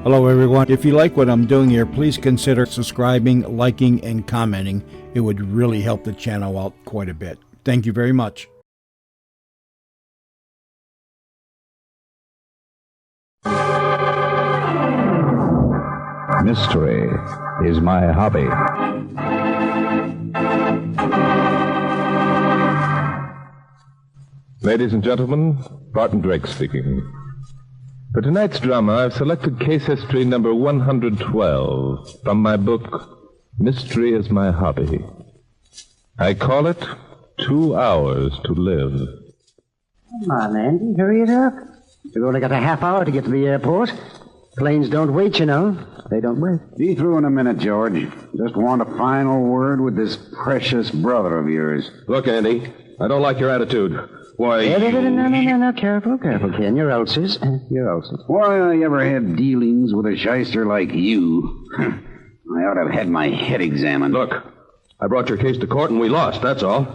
Hello, everyone. If you like what I'm doing here, please consider subscribing, liking, and commenting. It would really help the channel out quite a bit. Thank you very much. Mystery is my hobby. Ladies and gentlemen, Barton Drake speaking. For tonight's drama, I've selected case history number 112 from my book, Mystery is My Hobby. I call it 2 Hours to Live. Come on, Andy, hurry it up. We've only got a half hour to get to the airport. Planes don't wait, you know. They don't wait. Be through in a minute, George. Just want a final word with this precious brother of yours. Look, Andy, I don't like your attitude. Why... No. Careful, Ken. Your ulcers. Why I ever had dealings with a shyster like you? I ought to have had my head examined. Look, I brought your case to court and we lost, that's all.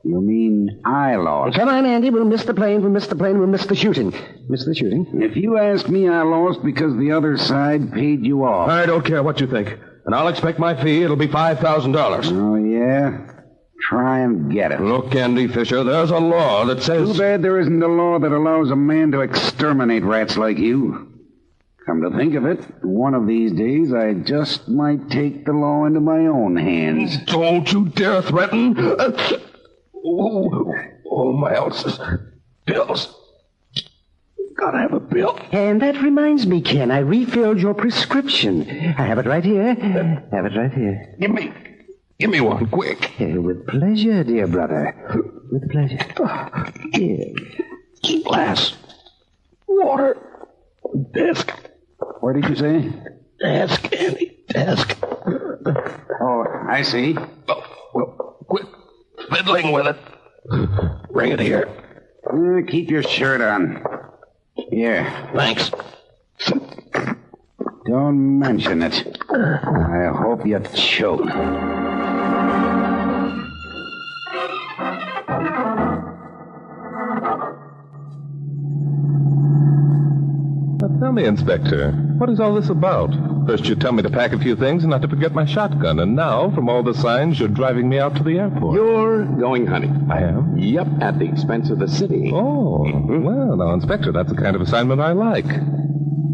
You mean I lost? Come on, Andy. We'll miss the plane. We'll miss the shooting. If you ask me, I lost because the other side paid you off. I don't care what you think. And I'll expect my fee. It'll be $5,000. Oh, yeah? Try and get it. Look, Andy Fisher, there's a law that says... Too bad there isn't a law that allows a man to exterminate rats like you. Come to think of it, one of these days I just might take the law into my own hands. Don't you dare threaten. Oh, my ulcers. Pills. Gotta have a pill. And that reminds me, Ken, I refilled your prescription. I have it right here. Give me one, quick. With pleasure, dear brother. With pleasure. Here. Glass. Water. Desk. What did you say? Desk, Andy. Desk. Oh, I see. Oh, well, quit fiddling with it. Bring it here. Keep your shirt on. Here. Thanks. Don't mention it. I hope you choke. Now tell me, Inspector, what is all this about? First you tell me to pack a few things and not to forget my shotgun, and now, from all the signs, you're driving me out to the airport. You're going hunting. I am? Yep, at the expense of the city. Oh, well, now, Inspector, that's the kind of assignment I like.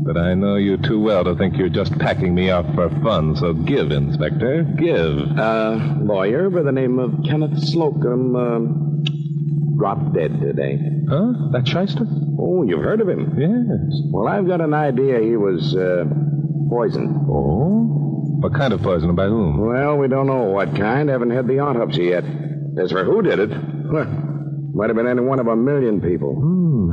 But I know you too well to think you're just packing me out for fun, so give, Inspector, give. Lawyer by the name of Kenneth Slocum, dropped dead today. Huh? That shyster? Oh, you've heard of him? Yes. Well, I've got an idea he was, poisoned. Oh? What kind of poison and by whom? Well, we don't know what kind. Haven't had the autopsy yet. As for who did it, well, might have been any one of a million people.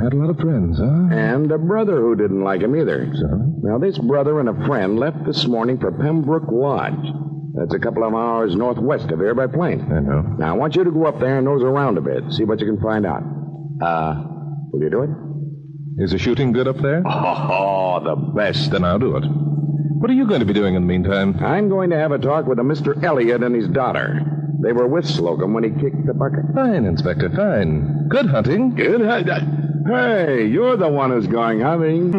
Had a lot of friends, huh? And a brother who didn't like him either. So? Now, this brother and a friend left this morning for Pembroke Lodge. That's a couple of hours northwest of here by plane. I know. Now, I want you to go up there and nose around a bit. See what you can find out. Will you do it? Is the shooting good up there? Oh, the best. Then I'll do it. What are you going to be doing in the meantime? I'm going to have a talk with a Mr. Elliott and his daughter. They were with Slocum when he kicked the bucket. Fine, Inspector, fine. Good hunting. Good. Hey, you're the one who's going hunting.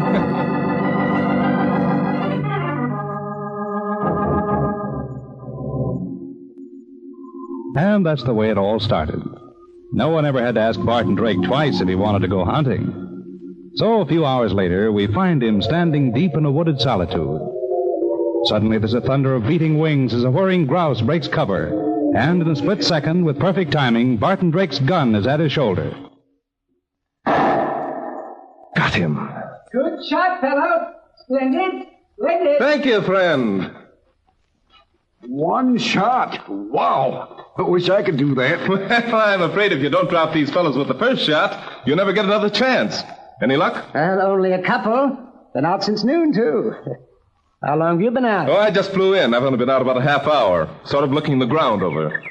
And that's the way it all started. No one ever had to ask Barton Drake twice if he wanted to go hunting. So a few hours later, we find him standing deep in a wooded solitude. Suddenly there's a thunder of beating wings as a whirring grouse breaks cover. And in a split second, with perfect timing, Barton Drake's gun is at his shoulder. Got him. Good shot, fellow. Splendid. Thank you, friend. One shot. Wow. I wish I could do that. Well, I'm afraid if you don't drop these fellows with the first shot, you'll never get another chance. Any luck? Well, only a couple. Been out since noon, too. How long have you been out? Oh, I just flew in. I've only been out about a half hour. Sort of looking the ground over.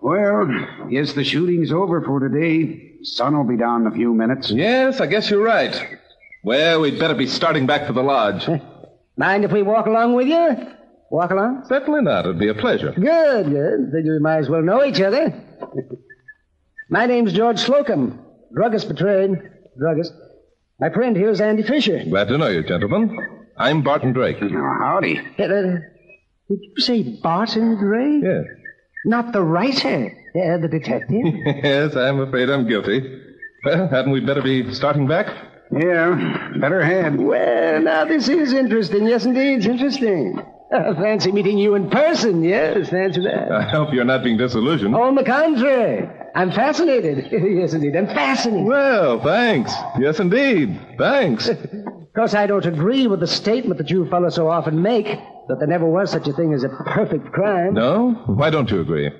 Well, guess the shooting's over for today. Sun will be down in a few minutes. Yes, I guess you're right. Well, we'd better be starting back for the lodge. Mind if we walk along with you? Walk along? Certainly not. It'd be a pleasure. Good. Figure we might as well know each other. My name's George Slocum. Druggist betrayed. Druggist. My friend here is Andy Fisher. Glad to know you, gentlemen. I'm Barton Drake. Oh, howdy. Did you say Barton Drake? Yes. Not the writer, the detective? Yes, I'm afraid I'm guilty. Well, hadn't we better be starting back? Yeah, better head. Well, now, this is interesting. Yes, indeed, it's interesting. Fancy meeting you in person, yes, fancy that. I hope you're not being disillusioned. On the contrary, I'm fascinated. Yes, indeed, I'm fascinated. Well, thanks. Yes, indeed. Thanks. Of course, I don't agree with the statement that you fellows so often make, that there never was such a thing as a perfect crime. No? Why don't you agree?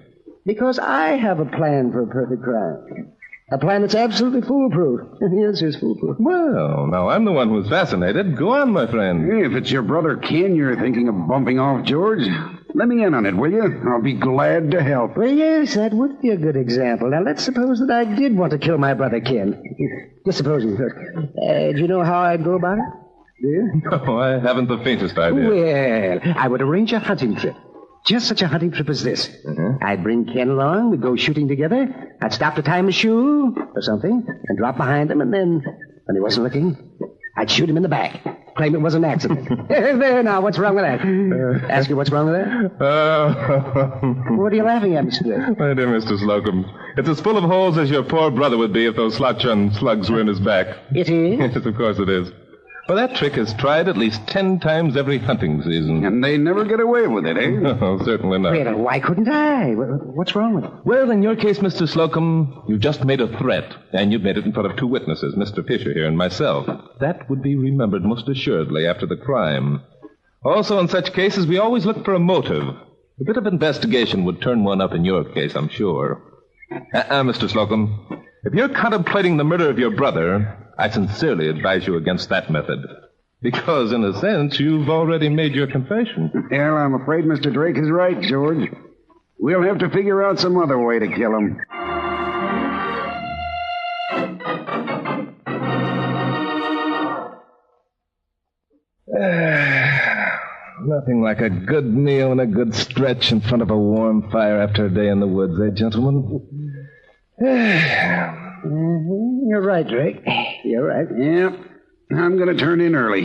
Because I have a plan for a perfect crime. A plan that's absolutely foolproof. Yes, it's foolproof. Well, now I'm the one who's fascinated. Go on, my friend. Hey, if it's your brother Ken you're thinking of bumping off, George, let me in on it, will you? I'll be glad to help. Well, yes, that would be a good example. Now, let's suppose that I did want to kill my brother Ken. Just supposing first. Do you know how I'd go about it? Do you? No, I haven't the faintest idea. Well, I would arrange a hunting trip. Just such a hunting trip as this. I'd bring Ken along, we'd go shooting together. I'd stop to tie him a shoe or something and drop behind him, and then, when he wasn't looking, I'd shoot him in the back. Claim it was an accident. There now, what's wrong with that? Ask you what's wrong with that? What are you laughing at, Mr. Drake? My dear Mr. Slocum, it's as full of holes as your poor brother would be if those slotchun slugs were in his back. It is? Yes, of course it is. But that trick is tried at least 10 times every hunting season. And they never get away with it, eh? No, certainly not. Well, why couldn't I? What's wrong with it? Well, in your case, Mr. Slocum, you just made a threat, and you've made it in front of two witnesses, Mr. Fisher here and myself. That would be remembered most assuredly after the crime. Also, in such cases, we always look for a motive. A bit of investigation would turn one up in your case, I'm sure. Mr. Slocum, if you're contemplating the murder of your brother, I sincerely advise you against that method. Because, in a sense, you've already made your confession. Well, I'm afraid Mr. Drake is right, George. We'll have to figure out some other way to kill him. Nothing like a good meal and a good stretch in front of a warm fire after a day in the woods, eh, gentlemen? You're right, Drake. You're right. Yeah, I'm going to turn in early.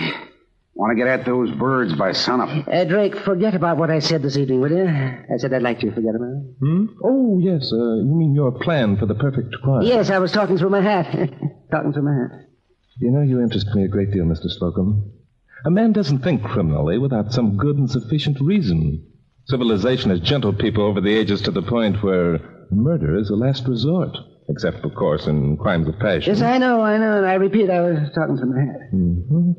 Want to get at those birds by sunup. Drake, forget about what I said this evening, will you? I said I'd like you to forget about it. Oh, yes. You mean your plan for the perfect crime? Yes, I was talking through my hat. Talking through my hat. You know, you interest me a great deal, Mr. Slocum. A man doesn't think criminally without some good and sufficient reason. Civilization has gentled people over the ages to the point where murder is a last resort. Except, of course, in crimes of passion. Yes, I know. And I repeat, I was talking through my hat. Mm-hmm.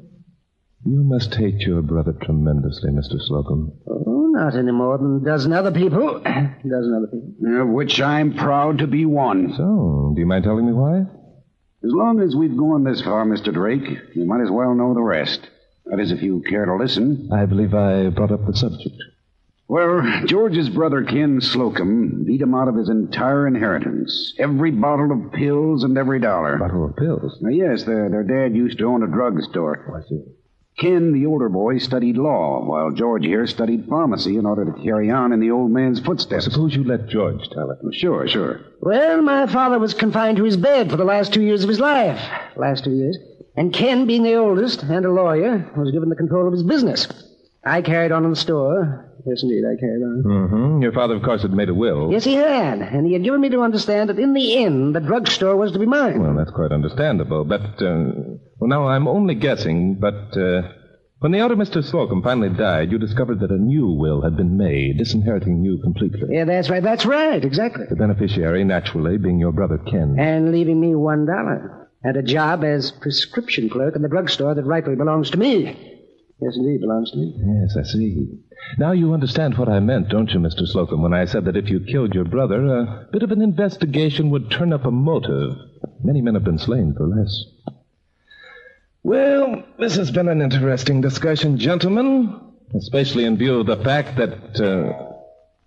You must hate your brother tremendously, Mr. Slocum. Oh, not any more than a dozen other people. Of which I'm proud to be one. So, do you mind telling me why? As long as we've gone this far, Mr. Drake, you might as well know the rest. That is, if you care to listen. I believe I brought up the subject. Well, George's brother Ken Slocum beat him out of his entire inheritance. Every bottle of pills and every dollar. Bottle of pills? Now, yes, their dad used to own a drugstore. Oh, I see. Ken, the older boy, studied law, while George here studied pharmacy in order to carry on in the old man's footsteps. Suppose you let George tell it. Sure. Well, my father was confined to his bed for the last 2 years of his life. Last 2 years. And Ken, being the oldest and a lawyer, was given the control of his business. I carried on in the store. Yes, indeed, I carried on. Mm-hmm. Your father, of course, had made a will. Yes, he had. And he had given me to understand that in the end, the drugstore was to be mine. Well, that's quite understandable. But, well, now I'm only guessing, but, when the elder Mr. Slocum finally died, you discovered that a new will had been made, disinheriting you completely. Yeah, that's right, exactly. The beneficiary, naturally, being your brother Ken. And leaving me $1. And a job as prescription clerk in the drugstore that rightfully belongs to me. Yes, indeed, belongs to me. Yes, I see. Now you understand what I meant, don't you, Mr. Slocum, when I said that if you killed your brother, a bit of an investigation would turn up a motive. Many men have been slain for less. Well, this has been an interesting discussion, gentlemen, especially in view of the fact that,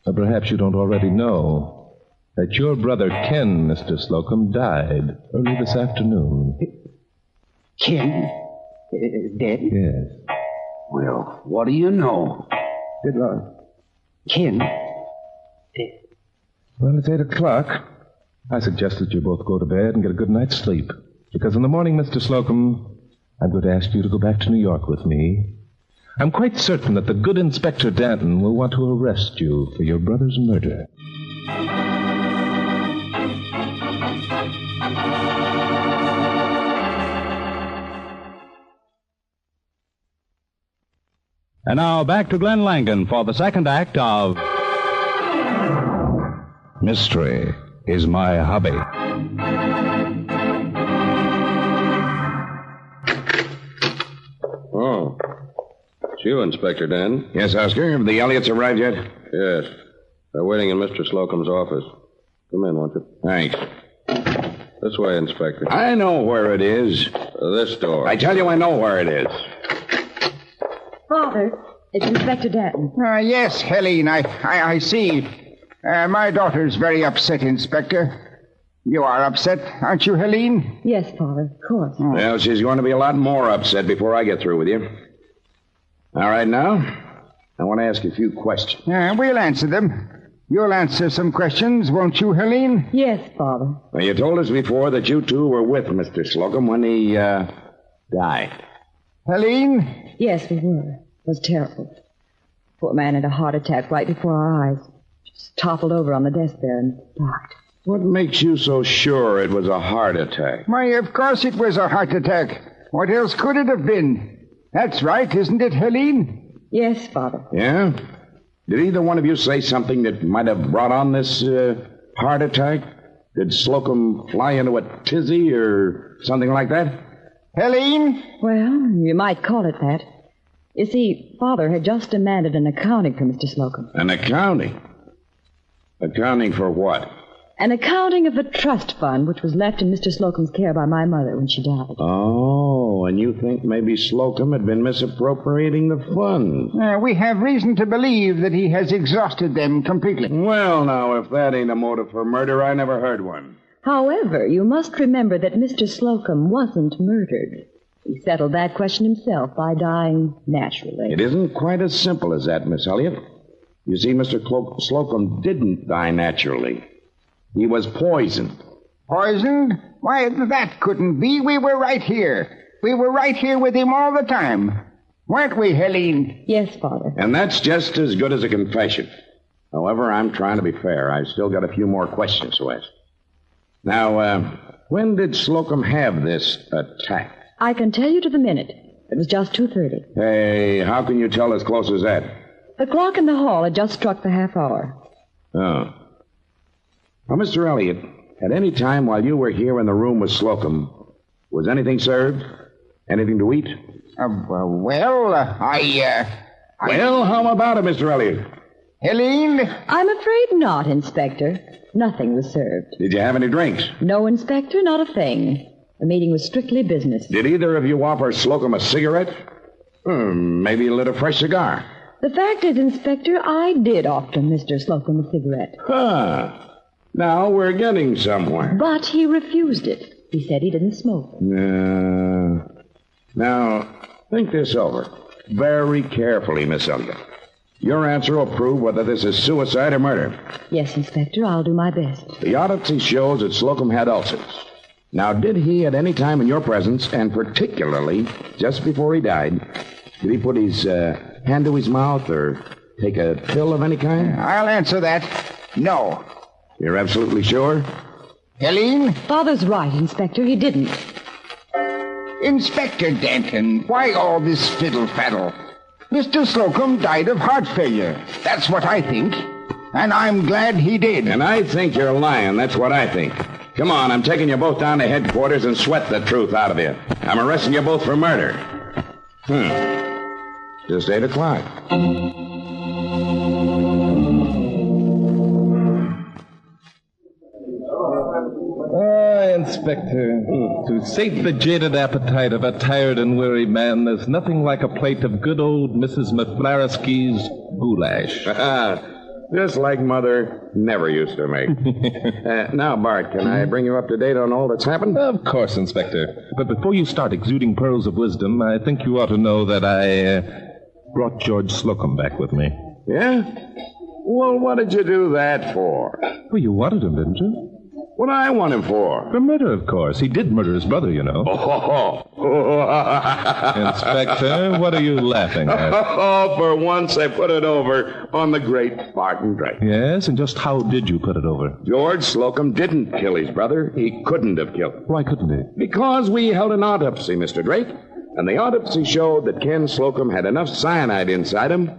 perhaps you don't already know, that your brother Ken, Mr. Slocum, died early this afternoon. Ken? Dead? Yes. Well, what do you know? Good Lord. Ken? Dead. Well, it's 8 o'clock. I suggest that you both go to bed and get a good night's sleep. Because in the morning, Mr. Slocum, I'm going to ask you to go back to New York with me I'm quite certain that the good Inspector Danton will want to arrest you for your brother's murder. And now back to Glenn Langan for the second act of Mystery is My Hobby. Oh. It's you, Inspector Dan. Yes, Oscar. Have the Elliots arrived yet? Yes. They're waiting in Mr. Slocum's office. Come in, won't you? Thanks. This way, Inspector. I know where it is. This door. I tell you, I know where it is. Father, it's Inspector Danton. Yes, Helene, I see. My daughter's very upset, Inspector. You are upset, aren't you, Helene? Yes, Father, of course. Well, she's going to be a lot more upset before I get through with you. All right, now, I want to ask you a few questions. We'll answer them. You'll answer some questions, won't you, Helene? Yes, Father. Well, you told us before that you two were with Mr. Slocum when he, died. Helene? Yes, we were. It was terrible. Poor man had a heart attack right before our eyes. Just toppled over on the desk there and died. What makes you so sure it was a heart attack? Why, of course it was a heart attack. What else could it have been? That's right, isn't it, Helene? Yes, Father. Yeah? Did either one of you say something that might have brought on this heart attack? Did Slocum fly into a tizzy or something like that? Helene? Well, you might call it that. You see, Father had just demanded an accounting for Mr. Slocum. An accounting? Accounting for what? An accounting of a trust fund which was left in Mr. Slocum's care by my mother when she died. Oh, and you think maybe Slocum had been misappropriating the funds? We have reason to believe that he has exhausted them completely. Well, now, if that ain't a motive for murder, I never heard one. However, you must remember that Mr. Slocum wasn't murdered. He settled that question himself by dying naturally. It isn't quite as simple as that, Miss Elliott. You see, Mr. Slocum didn't die naturally. He was poisoned. Poisoned? Why, that couldn't be. We were right here. We were right here with him all the time. Weren't we, Helene? Yes, Father. And that's just as good as a confession. However, I'm trying to be fair. I've still got a few more questions to ask. Now, when did Slocum have this attack? I can tell you to the minute. It was just 2:30. Hey, how can you tell as close as that? The clock in the hall had just struck the half hour. Oh. Now, Mr. Elliott, at any time while you were here in the room with Slocum, was anything served? Anything to eat? Well, Well, how about it, Mr. Elliott? Helene? I'm afraid not, Inspector. Nothing was served. Did you have any drinks? No, Inspector, not a thing. The meeting was strictly business. Did either of you offer Slocum a cigarette? Maybe lit a fresh cigar. The fact is, Inspector, I did offer Mr. Slocum a cigarette. Now we're getting somewhere. But he refused it. He said he didn't smoke. Now, think this over very carefully, Miss Elliott. Your answer will prove whether this is suicide or murder. Yes, Inspector, I'll do my best. The autopsy shows that Slocum had ulcers. Now, did he at any time in your presence, and particularly just before he died, did he put his hand to his mouth or take a pill of any kind? I'll answer that. No. You're absolutely sure? Helene? Father's right, Inspector. He didn't. Inspector Danton, why all this fiddle-faddle? Mr. Slocum died of heart failure. That's what I think. And I'm glad he did. And I think you're lying. That's what I think. Come on, I'm taking you both down to headquarters and sweat the truth out of you. I'm arresting you both for murder. Just 8 o'clock. Inspector, to sate the jaded appetite of a tired and weary man, there's nothing like a plate of good old Mrs. McFlaresky's goulash. Just like Mother never used to make. Now, Bart, can I bring you up to date on all that's happened? Of course, Inspector. But before you start exuding pearls of wisdom, I think you ought to know that I brought George Slocum back with me. Yeah? Well, what did you do that for? Well, you wanted him, didn't you? What do I want him for? For murder, of course. He did murder his brother, you know. Inspector, what are you laughing at? Oh, for once I put it over on the great Barton Drake. Yes, and just how did you put it over? George Slocum didn't kill his brother. He couldn't have killed him. Why couldn't he? Because we held an autopsy, Mr. Drake, and the autopsy showed that Ken Slocum had enough cyanide inside him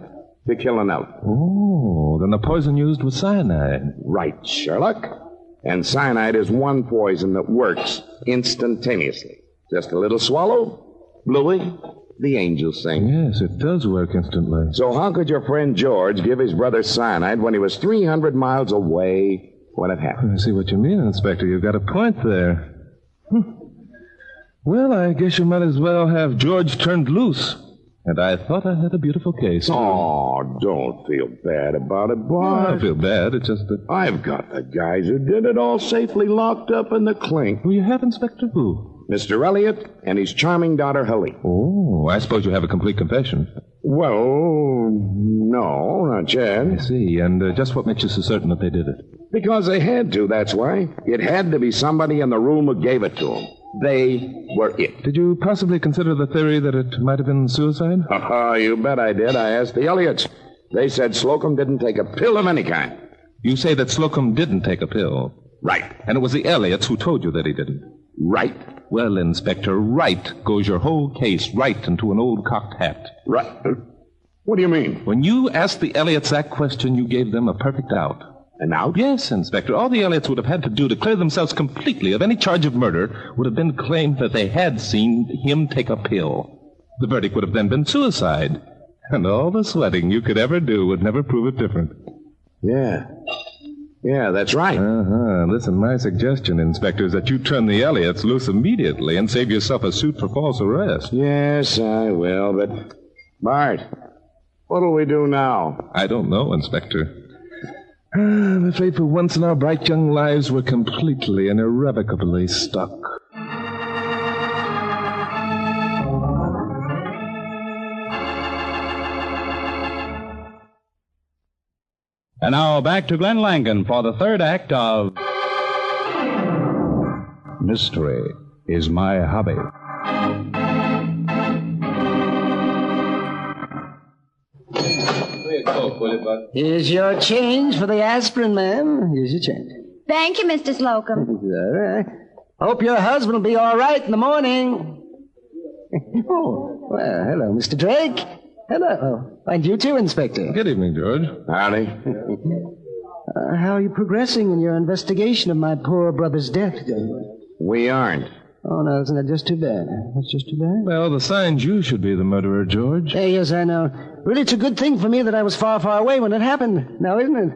to kill an elephant. Oh, then the poison used was cyanide. Right, Sherlock. And cyanide is one poison that works instantaneously. Just a little swallow, Bluey, the angels sing. Yes, it does work instantly. So how could your friend George give his brother cyanide when he was 300 miles away when it happened? I see what you mean, Inspector. You've got a point there. Well, I guess you might as well have George turned loose. And I thought I had a beautiful case. Oh, don't feel bad about it, boy. I don't feel bad. It's just that... I've got the guys who did it all safely locked up in the clink. Well, you have, Inspector? Who? Mr. Elliott and his charming daughter, Helene. Oh, I suppose you have a complete confession. Well, no, not yet. I see. And just what makes you so certain that they did it? Because they had to, that's why. It had to be somebody in the room who gave it to them. They were it. Did you possibly consider the theory that it might have been suicide? Oh, you bet I did. I asked the Elliots. They said Slocum didn't take a pill of any kind. You say that Slocum didn't take a pill? Right. And it was the Elliots who told you that he didn't? Right. Well, Inspector, right goes your whole case right into an old cocked hat. Right. What do you mean? When you asked the Elliots that question, you gave them a perfect out. An out? Yes, Inspector. All the Elliots would have had to do to clear themselves completely of any charge of murder would have been claimed that they had seen him take a pill. The verdict would have then been suicide. And all the sweating you could ever do would never prove it different. Yeah. Yeah, that's right. Listen, my suggestion, Inspector, is that you turn the Elliots loose immediately and save yourself a suit for false arrest. Yes, I will, but... Bart, what'll we do now? I don't know, Inspector. I'm afraid for once in our bright young lives we're completely and irrevocably stuck. And now back to Glenn Langan for the third act of Mystery is My Hobby. Here's your change for the aspirin, ma'am. Here's your change. Thank you, Mr. Slocum. All right. Hope your husband will be all right in the morning. Oh, well, hello, Mr. Drake. Hello. Oh, and you too, Inspector. Good evening, George. Howdy. How are you progressing in your investigation of my poor brother's death? We aren't. Oh, no, isn't that just too bad? That's just too bad. Well, the signs you should be the murderer, George. Yes, I know. Really, it's a good thing for me that I was far, far away when it happened. Now, isn't it?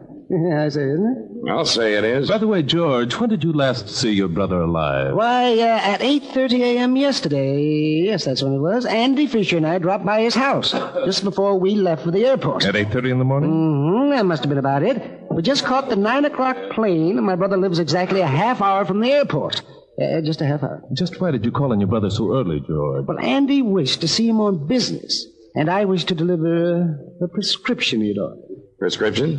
I say, isn't it? I'll say it is. By the way, George, when did you last see your brother alive? Why, at 8:30 a.m. yesterday. Yes, that's when it was. Andy Fisher and I dropped by his house just before we left for the airport. At 8:30 in the morning? Mm-hmm. That must have been about it. We just caught the 9 o'clock plane, and my brother lives exactly a half hour from the airport. Just a half hour. Just why did you call on your brother so early, George? Well, Andy wished to see him on business, and I wished to deliver a prescription he'd ordered. Prescription?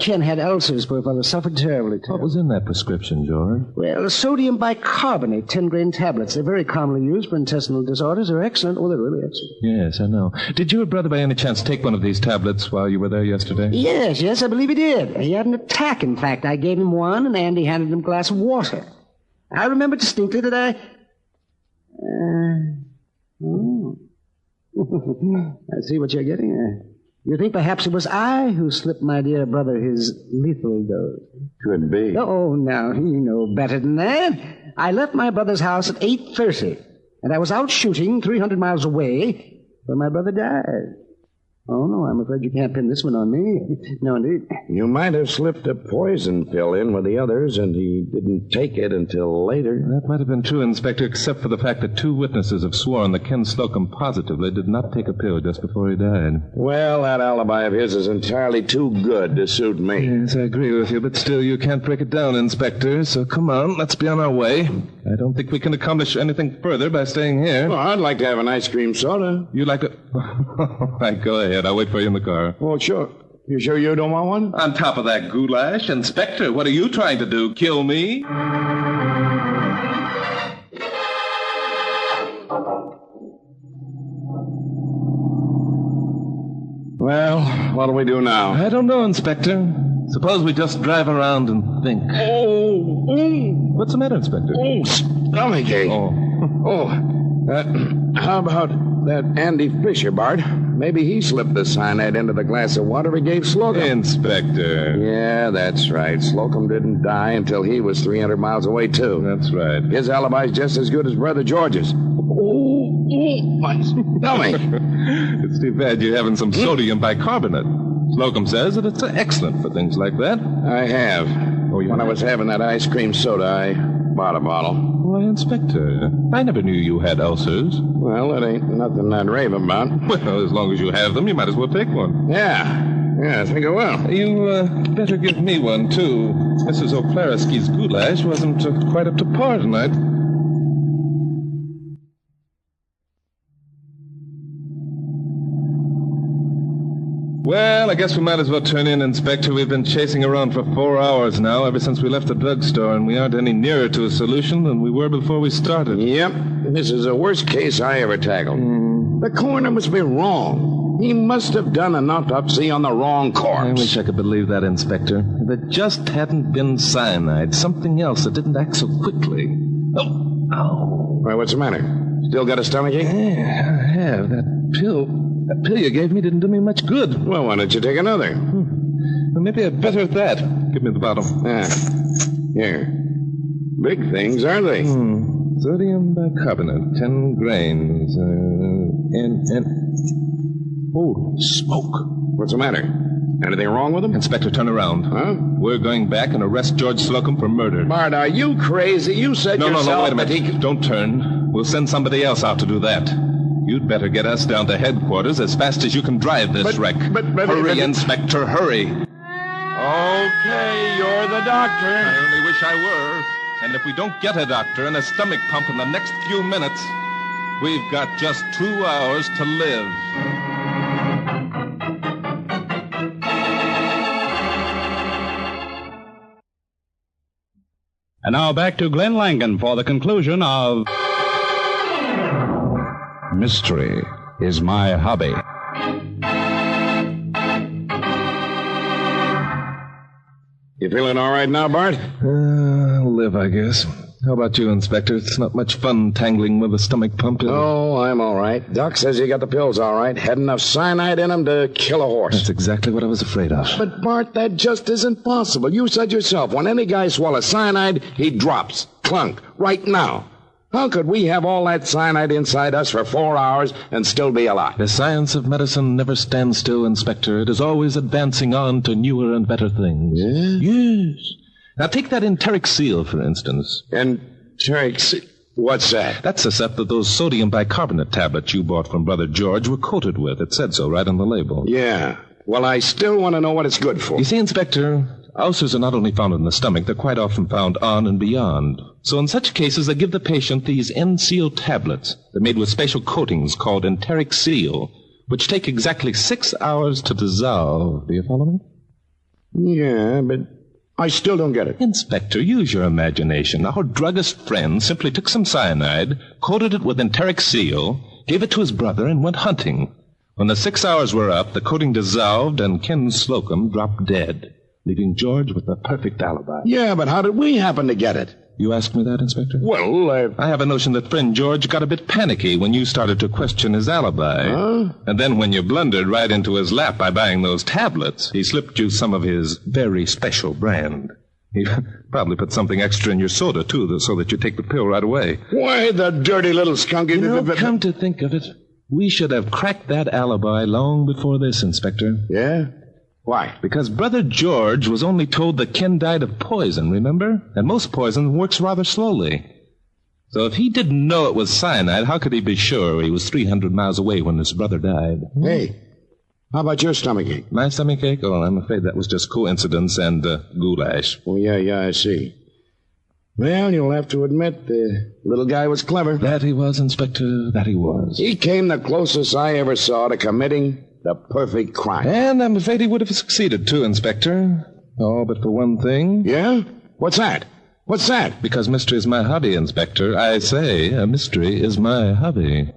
Ken had ulcers, poor fellow. Suffered terribly. What was in that prescription, George? Well, sodium bicarbonate, 10-grain tablets. They're very commonly used for intestinal disorders. They're excellent. Oh, they're really excellent. Yes, I know. Did your brother by any chance take one of these tablets while you were there yesterday? Yes, I believe he did. He had an attack, in fact. I gave him one, and Andy handed him a glass of water. I remember distinctly that I see what you're getting at. You think perhaps it was I who slipped my dear brother his lethal dose? Could be. Oh, now, you know better than that. I left my brother's house at 8:30, and I was out shooting 300 miles away when my brother died. Oh, no, I'm afraid you can't pin this one on me. No, indeed. You might have slipped a poison pill in with the others, and he didn't take it until later. That might have been true, Inspector, except for the fact that 2 witnesses have sworn that Ken Slocum positively did not take a pill just before he died. Well, that alibi of his is entirely too good to suit me. Yes, I agree with you, but still, you can't break it down, Inspector, so come on, let's be on our way. I don't think we can accomplish anything further by staying here. Well, I'd like to have an ice cream soda. You'd like to... All right, go ahead. I'll wait for you in the car. Oh, sure. You sure you don't want one? On top of that goulash, Inspector, what are you trying to do? Kill me? Well, what do we do now? I don't know, Inspector. Suppose we just drive around and think. What's the matter, Inspector? Oh, stomachache. How about that Andy Fisher, Bart? Maybe he slipped the cyanide into the glass of water he gave Slocum. Inspector. Yeah, that's right. Slocum didn't die until he was 300 miles away, too. That's right. His alibi's just as good as Brother George's. My stomach. It's too bad you're having some sodium bicarbonate. Slocum says that it's excellent for things like that. I have. When I was having that ice cream soda, I bought a bottle. Why, Inspector, I never knew you had ulcers. Well, it ain't nothing I'd rave about. Well, as long as you have them, you might as well take one. Yeah, I think I will. You better give me one, too. Mrs. O'Clarisky's goulash wasn't quite up to par tonight. Well, I guess we might as well turn in, Inspector. We've been chasing around for 4 hours now, ever since we left the drugstore, and we aren't any nearer to a solution than we were before we started. Yep. This is the worst case I ever tackled. The coroner must be wrong. He must have done an autopsy on the wrong corpse. I wish I could believe that, Inspector. If it just hadn't been cyanide, something else that didn't act so quickly. Oh. Well, what's the matter? Still got a stomachache? Yeah, I have. That pill you gave me didn't do me much good. Well, why don't you take another? Well, maybe I'd better at that. Give me the bottle. Here. Big things, aren't they? Sodium bicarbonate, 10 grains. Oh, smoke. What's the matter? Anything wrong with him? Inspector, turn around. Huh? We're going back and arrest George Slocum for murder. Bart, are you crazy? You said yourself... No, wait a minute. Don't turn. We'll send somebody else out to do that. You'd better get us down to headquarters as fast as you can drive this wreck. Hurry, Inspector, hurry. Okay, you're the doctor. I only wish I were. And if we don't get a doctor and a stomach pump in the next few minutes, we've got just 2 hours to live. And now back to Glenn Langan for the conclusion of Mystery is My Hobby. You feeling all right now, Bart? I'll live, I guess. How about you, Inspector? It's not much fun tangling with a stomach pump, is it? Oh, I'm all right. Doc says you got the pills all right. Had enough cyanide in them to kill a horse. That's exactly what I was afraid of. But, Bart, that just isn't possible. You said yourself, when any guy swallows cyanide, he drops. Clunk. Right now. How could we have all that cyanide inside us for 4 hours and still be alive? The science of medicine never stands still, Inspector. It is always advancing on to newer and better things. Yeah? Yes. Now, take that enteric seal, for instance. Enteric seal? What's that? That's the stuff that those sodium bicarbonate tablets you bought from Brother George were coated with. It said so right on the label. Yeah. Well, I still want to know what it's good for. You see, Inspector, ulcers are not only found in the stomach, they're quite often found on and beyond. So in such cases, they give the patient these N-Seal tablets. They're made with special coatings called enteric seal, which take exactly 6 hours to dissolve. Do you follow me? Yeah, but I still don't get it. Inspector, use your imagination. Our druggist friend simply took some cyanide, coated it with enteric seal, gave it to his brother, and went hunting. When the 6 hours were up, the coating dissolved, and Ken Slocum dropped dead, leaving George with the perfect alibi. Yeah, but how did we happen to get it? You asked me that, Inspector? Well, I have a notion that friend George got a bit panicky when you started to question his alibi. Huh? And then when you blundered right into his lap by buying those tablets, he slipped you some of his very special brand. He probably put something extra in your soda, too, so that you take the pill right away. Why, the dirty little skunk... You know, come to think of it, we should have cracked that alibi long before this, Inspector. Yeah? Why? Because Brother George was only told that Ken died of poison, remember? And most poison works rather slowly. So if he didn't know it was cyanide, how could he be sure he was 300 miles away when his brother died? Hey, how about your stomachache? My stomachache? Oh, I'm afraid that was just coincidence and goulash. Oh, yeah, I see. Well, you'll have to admit the little guy was clever. That he was, Inspector, that he was. He came the closest I ever saw to committing The perfect crime. And I'm afraid he would have succeeded, too, Inspector. Oh, but for one thing. Yeah? What's that? What's that? Because mystery is my hobby, Inspector. I say a mystery is my hobby.